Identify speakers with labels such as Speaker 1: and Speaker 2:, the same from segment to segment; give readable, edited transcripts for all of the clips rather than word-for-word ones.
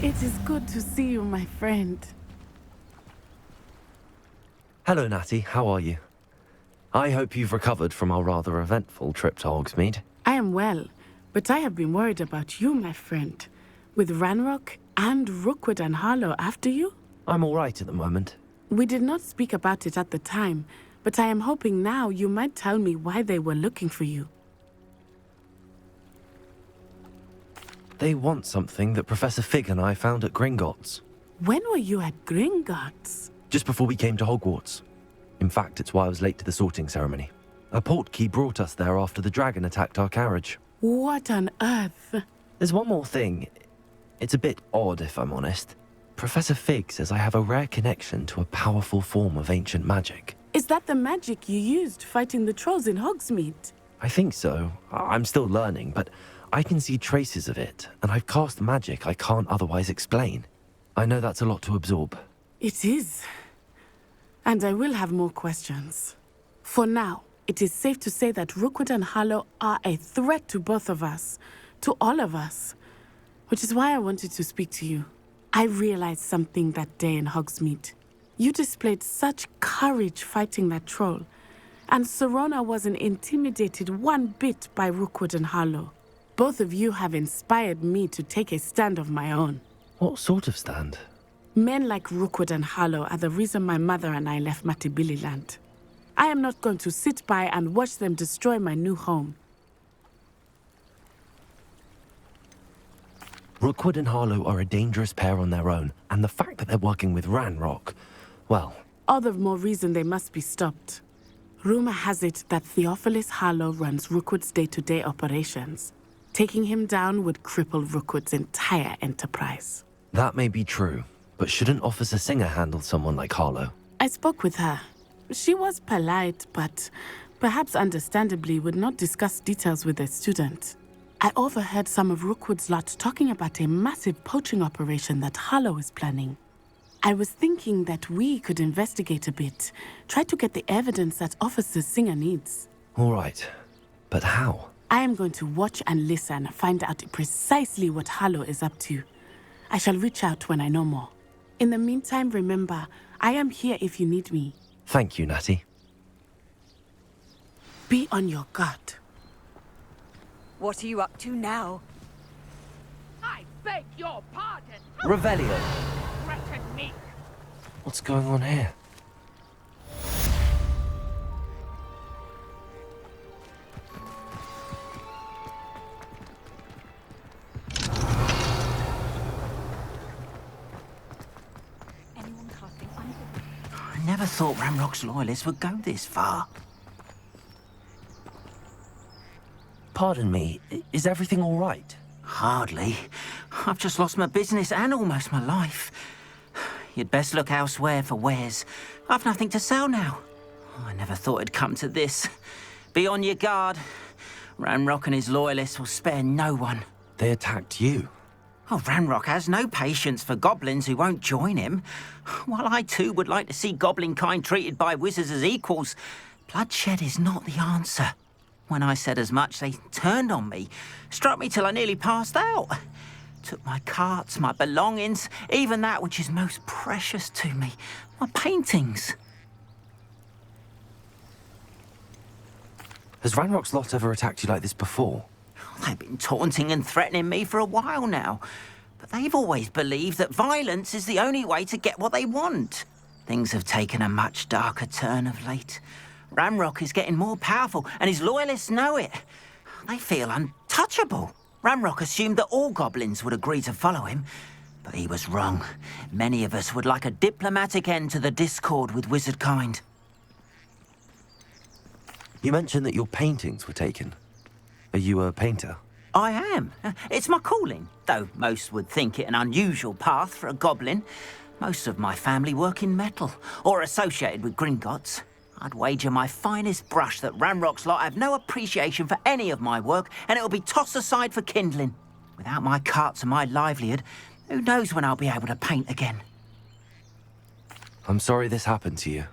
Speaker 1: It is good to see you, my friend.
Speaker 2: Hello, Natty. How are you? I hope you've recovered from our rather eventful trip to Hogsmeade.
Speaker 1: I am well, but I have been worried about you, my friend. With Ranrock and Rookwood and Harlow after you?
Speaker 2: I'm all right at the moment.
Speaker 1: We did not speak about it at the time, but I am hoping now you might tell me why they were looking for you.
Speaker 2: They want something that Professor Fig and I found at Gringotts.
Speaker 1: When were you at Gringotts?
Speaker 2: Just before we came to Hogwarts. In fact, it's why I was late to the sorting ceremony. A portkey brought us there after the dragon attacked our carriage.
Speaker 1: What on earth?
Speaker 2: There's one more thing. It's a bit odd, if I'm honest. Professor Fig says I have a rare connection to a powerful form of ancient magic.
Speaker 1: Is that the magic you used fighting the trolls in Hogsmeade?
Speaker 2: I think so. I'm still learning, but I can see traces of it, and I've cast magic I can't otherwise explain. I know that's a lot to absorb.
Speaker 1: It is. And I will have more questions. For now, it is safe to say that Rookwood and Harlow are a threat to both of us, to all of us, which is why I wanted to speak to you. I realized something that day in Hogsmeade. You displayed such courage fighting that troll, and Serona wasn't intimidated one bit by Rookwood and Harlow. Both of you have inspired me to take a stand of my own.
Speaker 2: What sort of stand?
Speaker 1: Men like Rookwood and Harlow are the reason my mother and I left Matabeleland. I am not going to sit by and watch them destroy my new home.
Speaker 2: Rookwood and Harlow are a dangerous pair on their own, and the fact that they're working with Ranrock, well...
Speaker 1: All the more reason they must be stopped. Rumor has it that Theophilus Harlow runs Rookwood's day-to-day operations. Taking him down would cripple Rookwood's entire enterprise.
Speaker 2: That may be true, but shouldn't Officer Singer handle someone like Harlow?
Speaker 1: I spoke with her. She was polite, but perhaps understandably would not discuss details with a student. I overheard some of Rookwood's lot talking about a massive poaching operation that Harlow is planning. I was thinking that we could investigate a bit, try to get the evidence that Officer Singer needs.
Speaker 2: All right, but how?
Speaker 1: I am going to watch and listen, find out precisely what Harlow is up to. I shall reach out when I know more. In the meantime, remember, I am here if you need me.
Speaker 2: Thank you, Natty.
Speaker 1: Be on your guard.
Speaker 3: What are you up to now?
Speaker 4: I beg your pardon.
Speaker 2: Revelio!
Speaker 4: Threaten me.
Speaker 2: What's going on here?
Speaker 5: I never thought Ranrock's loyalists would go this far.
Speaker 2: Pardon me, is everything all right?
Speaker 5: Hardly. I've just lost my business and almost my life. You'd best look elsewhere for wares. I've nothing to sell now. I never thought it'd come to this. Be on your guard. Ranrock and his loyalists will spare no one.
Speaker 2: They attacked you.
Speaker 5: Oh, Ranrock has no patience for goblins who won't join him. While I too would like to see goblin kind treated by wizards as equals, bloodshed is not the answer. When I said as much, they turned on me, struck me till I nearly passed out. Took my carts, my belongings, even that which is most precious to me, my paintings.
Speaker 2: Has Ranrock's lot ever attacked you like this before?
Speaker 5: They've been taunting and threatening me for a while now, but they've always believed that violence is the only way to get what they want. Things have taken a much darker turn of late. Ranrock is getting more powerful, and his loyalists know it. They feel untouchable. Ranrock assumed that all goblins would agree to follow him, but he was wrong. Many of us would like a diplomatic end to the discord with wizard kind.
Speaker 2: You mentioned that your paintings were taken. Are you a painter?
Speaker 5: I am. It's my calling, though most would think it an unusual path for a goblin. Most of my family work in metal, or associated with Gringotts. I'd wager my finest brush that Ranrock's lot have no appreciation for any of my work, and it'll be tossed aside for kindling. Without my carts and my livelihood, who knows when I'll be able to paint again.
Speaker 2: I'm sorry this happened to you.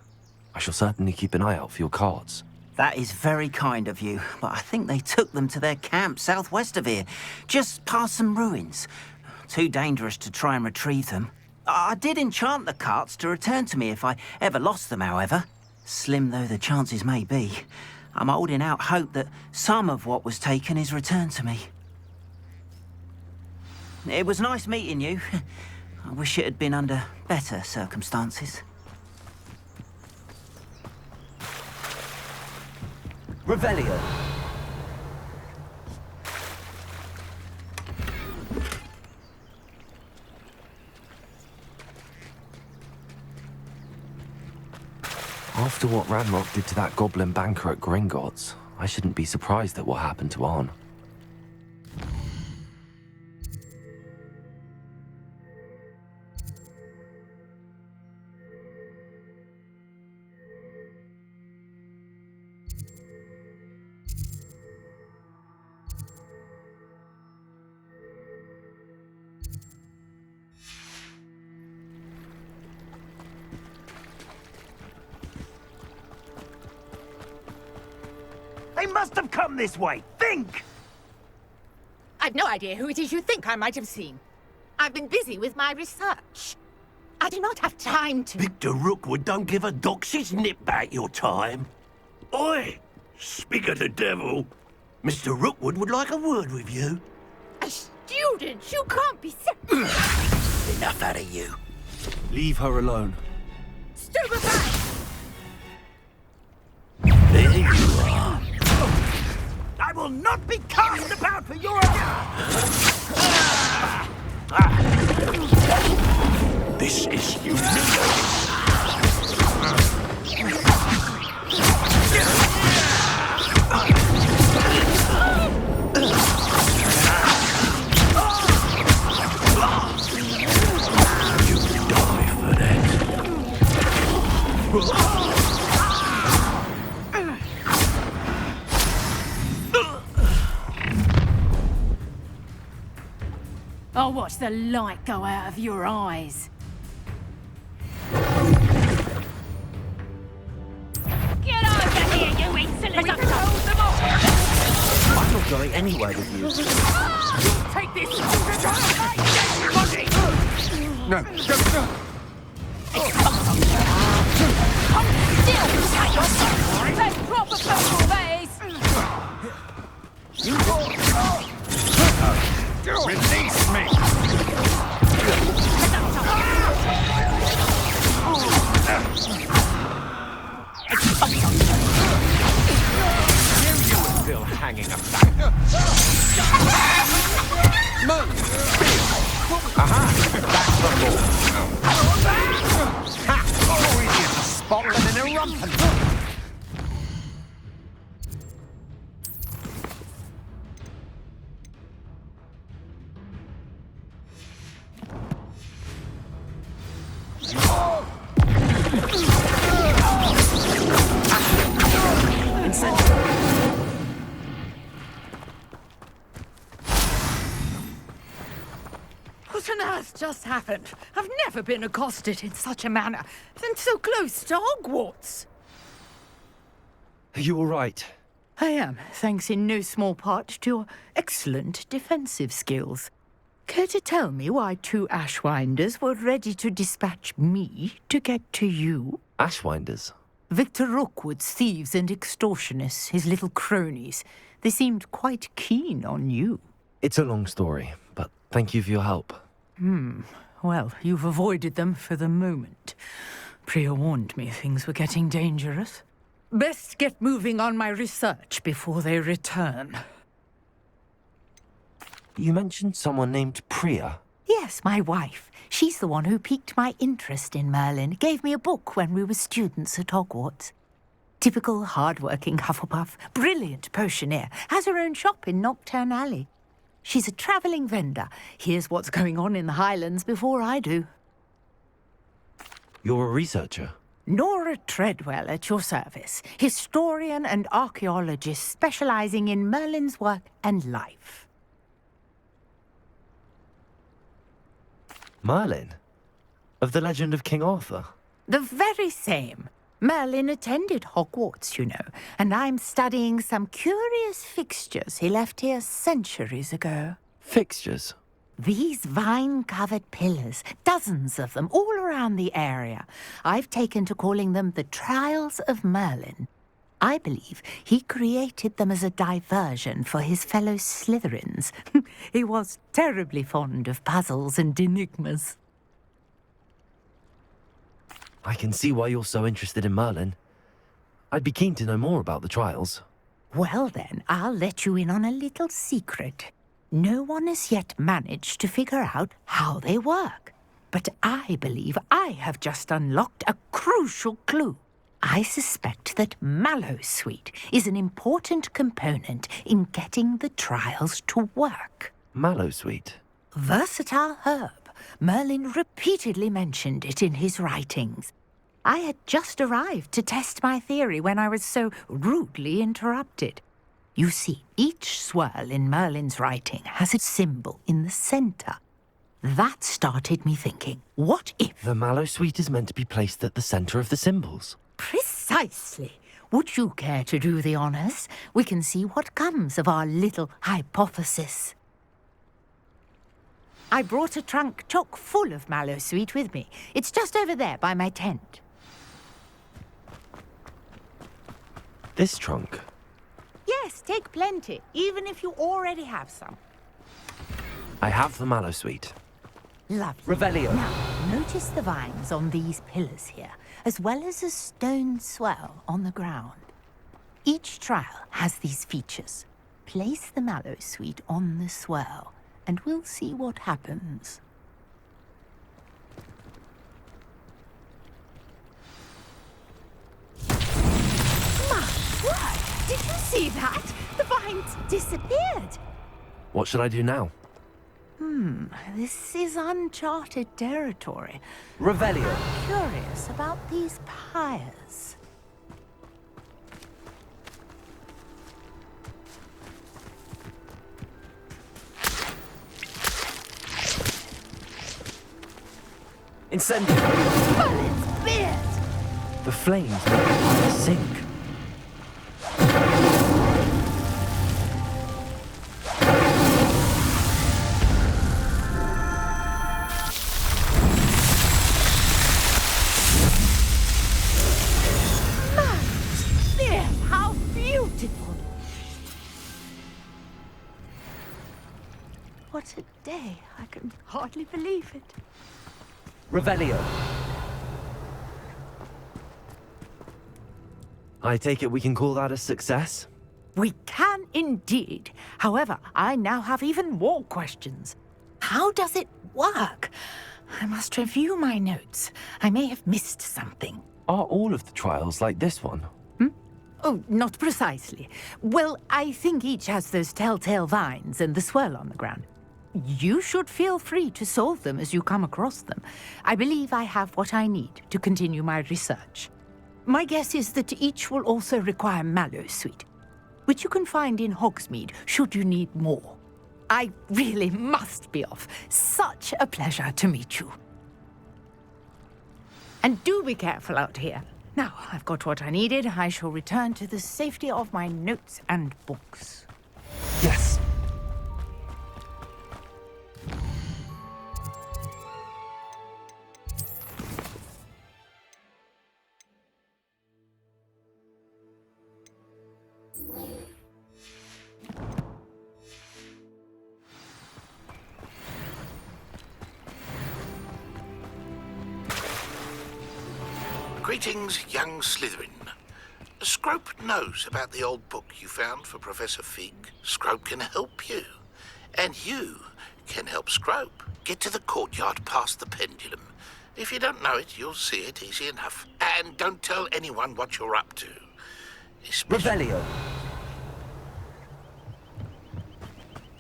Speaker 2: I shall certainly keep an eye out for your cards.
Speaker 5: That is very kind of you, but I think they took them to their camp southwest of here, just past some ruins. Too dangerous to try and retrieve them. I did enchant the carts to return to me if I ever lost them, however. Slim though the chances may be, I'm holding out hope that some of what was taken is returned to me. It was nice meeting you. I wish it had been under better circumstances.
Speaker 2: Revelio. After what Ranrock did to that goblin banker at Gringotts, I shouldn't be surprised at what happened to Arn.
Speaker 3: They must have come this way. Think!
Speaker 4: I've no idea who it is you think I might have seen. I've been busy with my research. I do not have time to...
Speaker 3: Victor Rookwood don't give a doxy's nip back your time. Oi! Speak of the devil. Mr. Rookwood would like a word with you.
Speaker 4: A student? You can't be so...
Speaker 3: Enough out of you.
Speaker 6: Leave her alone.
Speaker 4: Stupefy!
Speaker 3: There you are. I will not be cast about for your... This is humiliating. You die for that.
Speaker 7: I'll watch the light go out of your eyes.
Speaker 4: Get over here, you insolent...
Speaker 2: I'm not going anywhere with you.
Speaker 4: Take this! Body!
Speaker 6: No, no.
Speaker 4: Still, take yourself! Take proper personal base!
Speaker 6: Release me!
Speaker 3: You were still hanging about.
Speaker 6: Aha! That's the ball. Ha! More easier to spot than in a rumpin'.
Speaker 7: What on earth just happened? I've never been accosted in such a manner, and so close to Hogwarts.
Speaker 2: Are you all right?
Speaker 7: I am, thanks in no small part to your excellent defensive skills. Care to tell me why two Ashwinders were ready to dispatch me to get to you?
Speaker 2: Ashwinders?
Speaker 7: Victor Rookwood's thieves and extortionists, his little cronies. They seemed quite keen on you.
Speaker 2: It's a long story, but thank you for your help.
Speaker 7: Well, you've avoided them for the moment. Priya warned me things were getting dangerous. Best get moving on my research before they return.
Speaker 2: You mentioned someone named Priya.
Speaker 7: Yes, my wife. She's the one who piqued my interest in Merlin. Gave me a book when we were students at Hogwarts. Typical hard-working Hufflepuff, brilliant potioneer, has her own shop in Knockturn Alley. She's a travelling vendor. Hears what's going on in the Highlands before I do.
Speaker 2: You're a researcher?
Speaker 7: Nora Treadwell at your service. Historian and archaeologist specialising in Merlin's work and life.
Speaker 2: Merlin? Of the legend of King Arthur?
Speaker 7: The very same. Merlin attended Hogwarts, you know, and I'm studying some curious fixtures he left here centuries ago.
Speaker 2: Fixtures?
Speaker 7: These vine-covered pillars, dozens of them, all around the area. I've taken to calling them the Trials of Merlin. I believe he created them as a diversion for his fellow Slytherins. He was terribly fond of puzzles and enigmas.
Speaker 2: I can see why you're so interested in Merlin. I'd be keen to know more about the trials.
Speaker 7: Well then, I'll let you in on a little secret. No one has yet managed to figure out how they work. But I believe I have just unlocked a crucial clue. I suspect that Mallowsweet is an important component in getting the trials to work.
Speaker 2: Mallowsweet?
Speaker 7: Versatile herb. Merlin repeatedly mentioned it in his writings. I had just arrived to test my theory when I was so rudely interrupted. You see, each swirl in Merlin's writing has a symbol in the center. That started me thinking, what if...
Speaker 2: The Mallowsweet is meant to be placed at the center of the symbols.
Speaker 7: Precisely. Would you care to do the honors? We can see what comes of our little hypothesis. I brought a trunk chock full of Mallowsweet with me. It's just over there by my tent.
Speaker 2: This trunk?
Speaker 7: Yes, take plenty, even if you already have some.
Speaker 2: I have the Mallowsweet.
Speaker 7: Lovely.
Speaker 2: Revelio.
Speaker 7: Now, notice the vines on these pillars here, as well as a stone swirl on the ground. Each trial has these features. Place the Mallowsweet on the swirl, and we'll see what happens. My word! Did you see that? The vines disappeared.
Speaker 2: What should I do now?
Speaker 7: This is uncharted territory.
Speaker 2: Revelio.
Speaker 7: Curious about these pyres.
Speaker 2: Incendio.
Speaker 7: Merlin's beard!
Speaker 2: The flames make the fire sink.
Speaker 7: How beautiful! What a day. I can hardly believe it.
Speaker 2: Revelio. I take it we can call that a success?
Speaker 7: We can indeed. However, I now have even more questions. How does it work? I must review my notes. I may have missed something.
Speaker 2: Are all of the trials like this one?
Speaker 7: Oh, not precisely. Well, I think each has those telltale vines and the swirl on the ground. You should feel free to solve them as you come across them. I believe I have what I need to continue my research. My guess is that each will also require Mallowsweet, which you can find in Hogsmeade should you need more. I really must be off. Such a pleasure to meet you. And do be careful out here. Now, I've got what I needed. I shall return to the safety of my notes and books.
Speaker 2: Yes.
Speaker 8: Greetings, young Slytherin. Scrope knows about the old book you found for Professor Fig. Scrope can help you. And you can help Scrope get to the courtyard past the pendulum. If you don't know it, you'll see it easy enough. And don't tell anyone what you're up to.
Speaker 2: Revelio.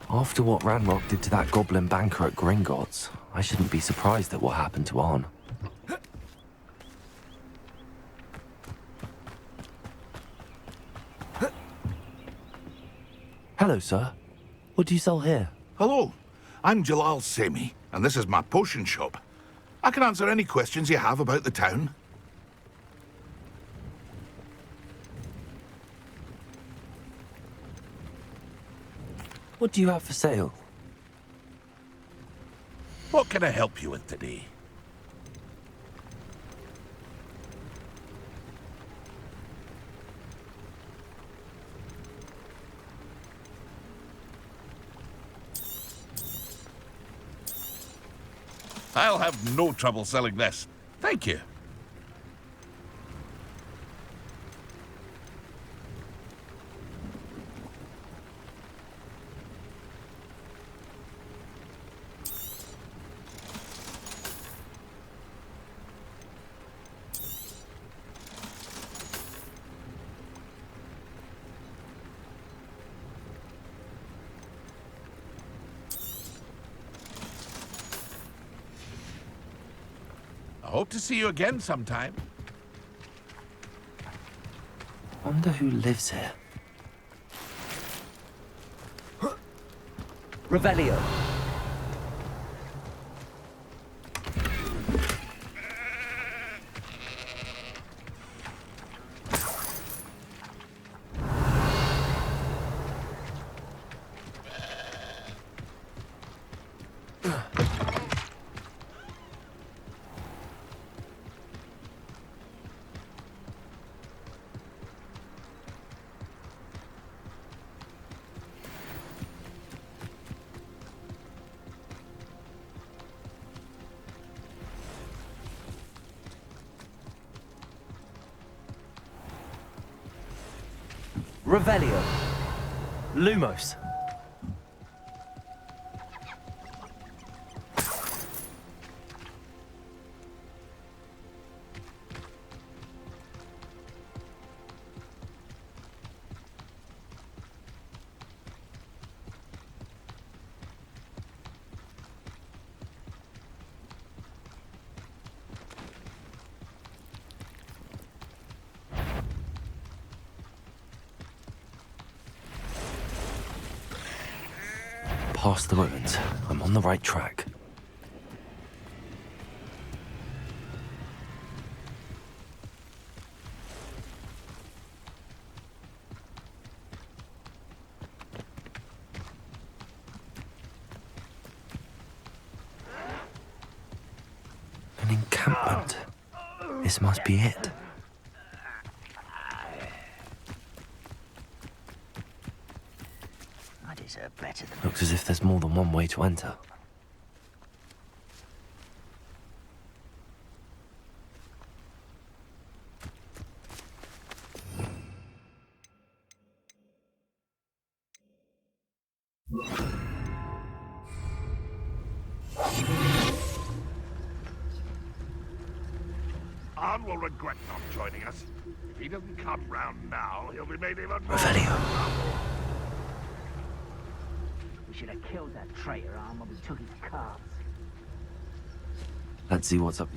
Speaker 2: After what Ranrock did to that goblin banker at Gringotts, I shouldn't be surprised at what happened to Arn. Hello, sir. What do you sell here?
Speaker 8: Hello, I'm Jalal Semi, and this is my potion shop. I can answer any questions you have about the town.
Speaker 2: What do you have for sale?
Speaker 8: What can I help you with today? I'll have no trouble selling this. Thank you. I hope to see you again sometime.
Speaker 2: Wonder who lives here. Revelio. Revelio. Lumos. Past the ruins. I'm on the right track. An encampment. This must be it.
Speaker 5: Better than
Speaker 2: Looks as if there's more than one way to enter.
Speaker 8: Arn will regret not joining us. If he doesn't come round now, he'll be made even more.
Speaker 2: Revelio.
Speaker 5: We should have killed that traitor Arn when we took his cards.
Speaker 2: Let's see what's up.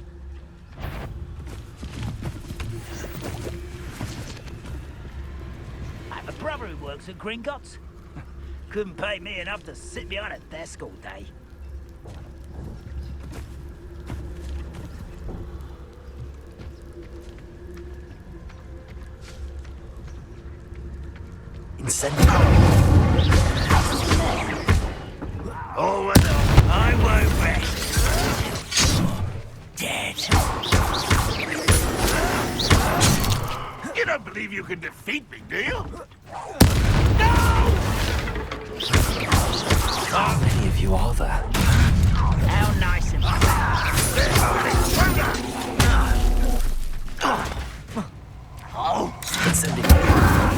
Speaker 9: I have a brother who works at Gringotts. Couldn't pay me enough to sit behind a desk all day.
Speaker 3: Oh,
Speaker 9: I won't rest. Dead.
Speaker 3: you don't believe you can defeat me, do you?
Speaker 2: How many of you are there?
Speaker 9: How nice and I won't rest until you're dead.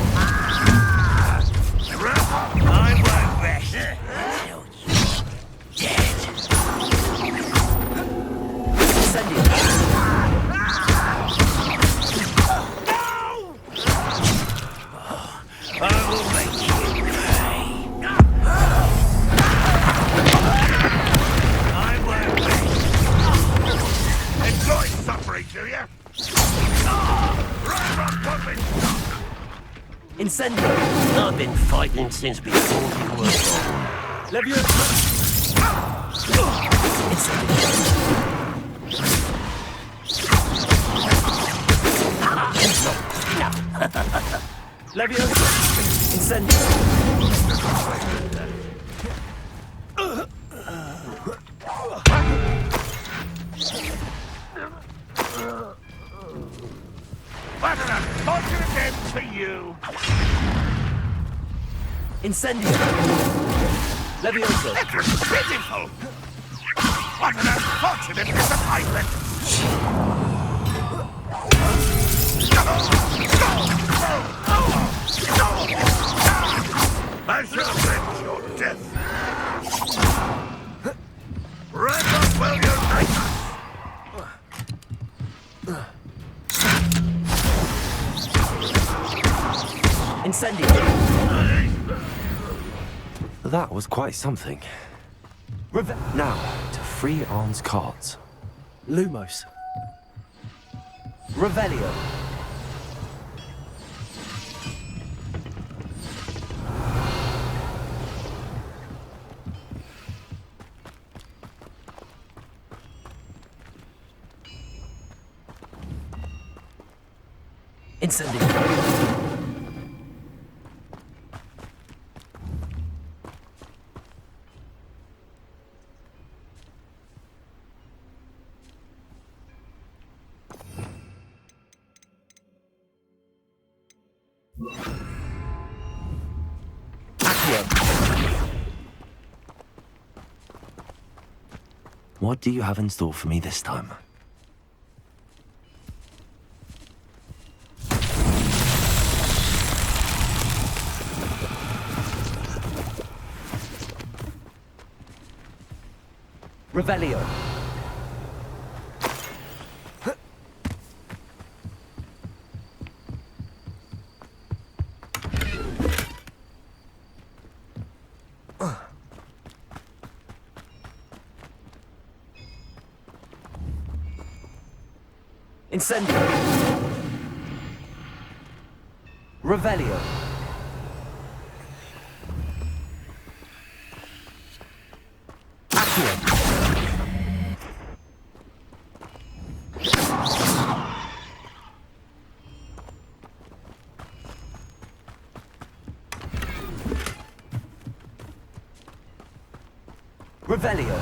Speaker 9: I will make you pay. I won't rest.
Speaker 3: Enjoy suffering, do you? Right on public stock.
Speaker 2: Incendio!
Speaker 3: I've been fighting since before you were born.
Speaker 2: Leviosa! Leviosa! Incendio!
Speaker 6: to you.
Speaker 2: Incendio! Levioso!
Speaker 6: It was pitiful. What an unfortunate disappointment. I shall avenge your death. Right off while you're nice.
Speaker 2: Incendio! That was quite something. Now, to free Arn's cards. Lumos. Revelio. Incendio. What do you have in store for me this time? Revelio. Incendio. Revelio. Accio. Revelio.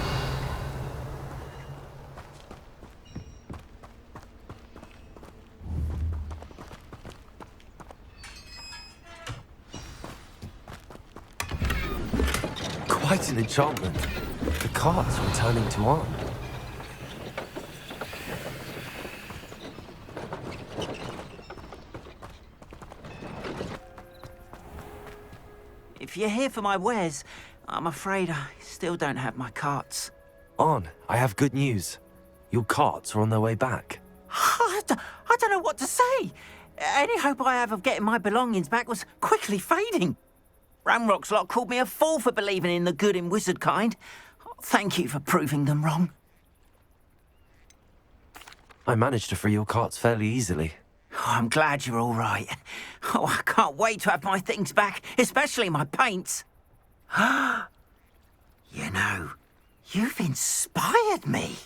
Speaker 2: Quite an enchantment. The cards returning to Arn.
Speaker 5: If you're here for my wares, I'm afraid I still don't have my carts.
Speaker 2: Arn, I have good news. Your carts are on their way back.
Speaker 5: I don't know what to say. Any hope I have of getting my belongings back was quickly fading. Ramrock's lot called me a fool for believing in the good in wizard kind. Thank you for proving them wrong.
Speaker 2: I managed to free your carts fairly easily.
Speaker 5: Oh, I'm glad you're all right. Oh, I can't wait to have my things back, especially my paints. You know, you've inspired me.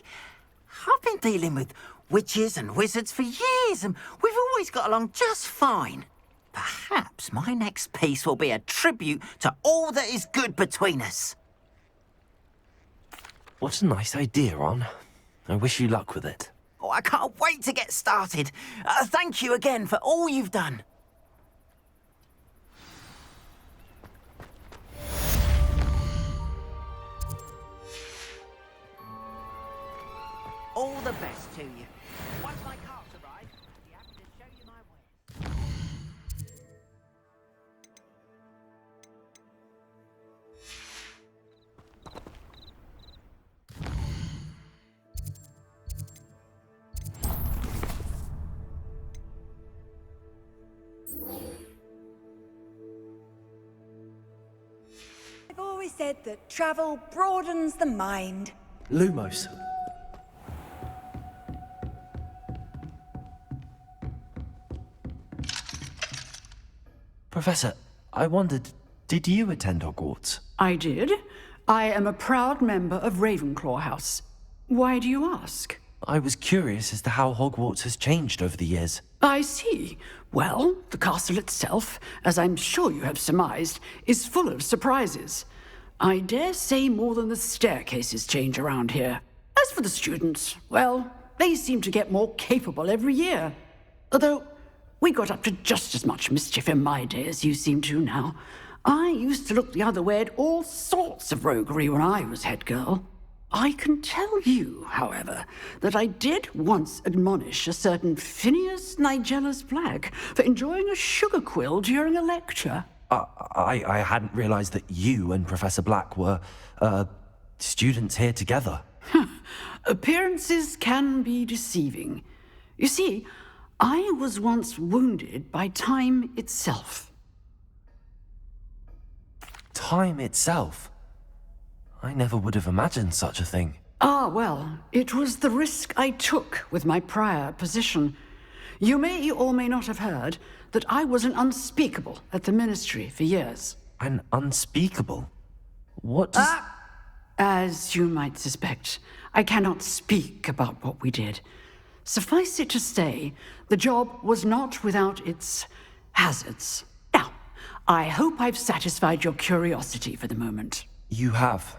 Speaker 5: I've been dealing with witches and wizards for years, and we've always got along just fine. Perhaps my next piece will be a tribute to all that is good between us.
Speaker 2: What a nice idea, Arn. I wish you luck with it.
Speaker 5: Oh, I can't wait to get started. Thank you again for all you've done. All the best to you. Once my carts arrive, I'll be happy to show you my wares.
Speaker 10: I've always said that travel broadens the mind.
Speaker 2: Lumos. Professor, I wondered, did you attend Hogwarts?
Speaker 11: I did. I am a proud member of Ravenclaw House. Why do you ask?
Speaker 2: I was curious as to how Hogwarts has changed over the years.
Speaker 11: I see. Well, the castle itself, as I'm sure you have surmised, is full of surprises. I dare say more than the staircases change around here. As for the students, well, they seem to get more capable every year. Although, We got up to just as much mischief in my day as you seem to now. I used to look the other way at all sorts of roguery when I was head girl. I can tell you, however, that I did once admonish a certain Phineas Nigellus Black for enjoying a sugar quill during a lecture.
Speaker 2: I hadn't realized that you and Professor Black were, students here together.
Speaker 11: Appearances can be deceiving. You see, I was once wounded by time itself.
Speaker 2: Time itself? I never would have imagined such a thing.
Speaker 11: Ah, well, it was the risk I took with my prior position. You may or may not have heard that I was an unspeakable at the Ministry for years.
Speaker 2: An unspeakable? What does...
Speaker 11: As you might suspect, I cannot speak about what we did. Suffice it to say, the job was not without its hazards. Now, I hope I've satisfied your curiosity for the moment.
Speaker 2: You have.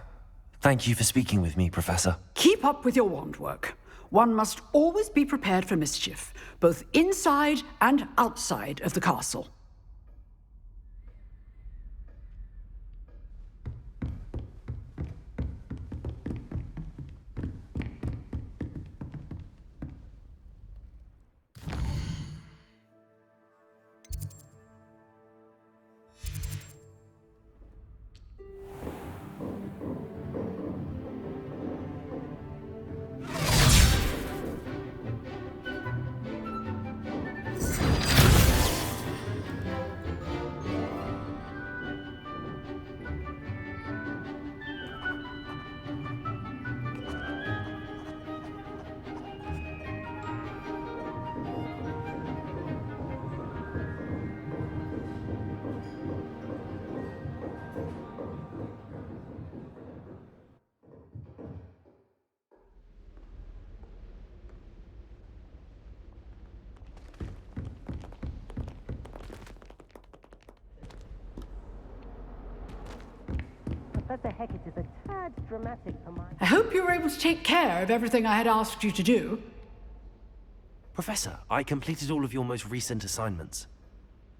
Speaker 2: Thank you for speaking with me, Professor.
Speaker 11: Keep up with your wand work. One must always be prepared for mischief, both inside and outside of the castle.
Speaker 12: Professor Hecat is a tad dramatic for my...
Speaker 11: I hope you were able to take care of everything I had asked you to do.
Speaker 2: Professor, I completed all of your most recent assignments.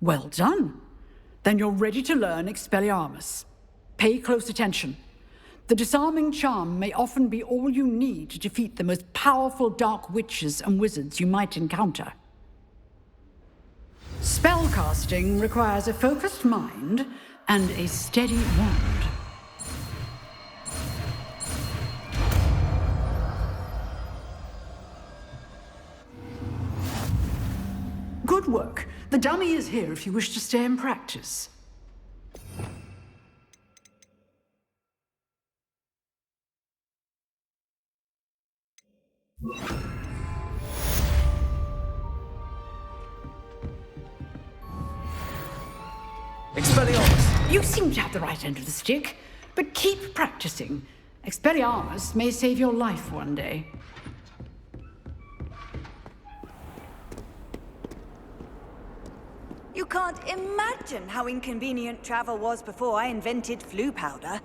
Speaker 11: Well done. Then you're ready to learn Expelliarmus. Pay close attention. The disarming charm may often be all you need to defeat the most powerful dark witches and wizards you might encounter. Spellcasting requires a focused mind and a steady wand. Good work. The dummy is here if you wish to stay and practice.
Speaker 2: Expelliarmus!
Speaker 11: You seem to have the right end of the stick, but keep practicing. Expelliarmus may save your life one day.
Speaker 10: You can't imagine how inconvenient travel was before I invented flu powder.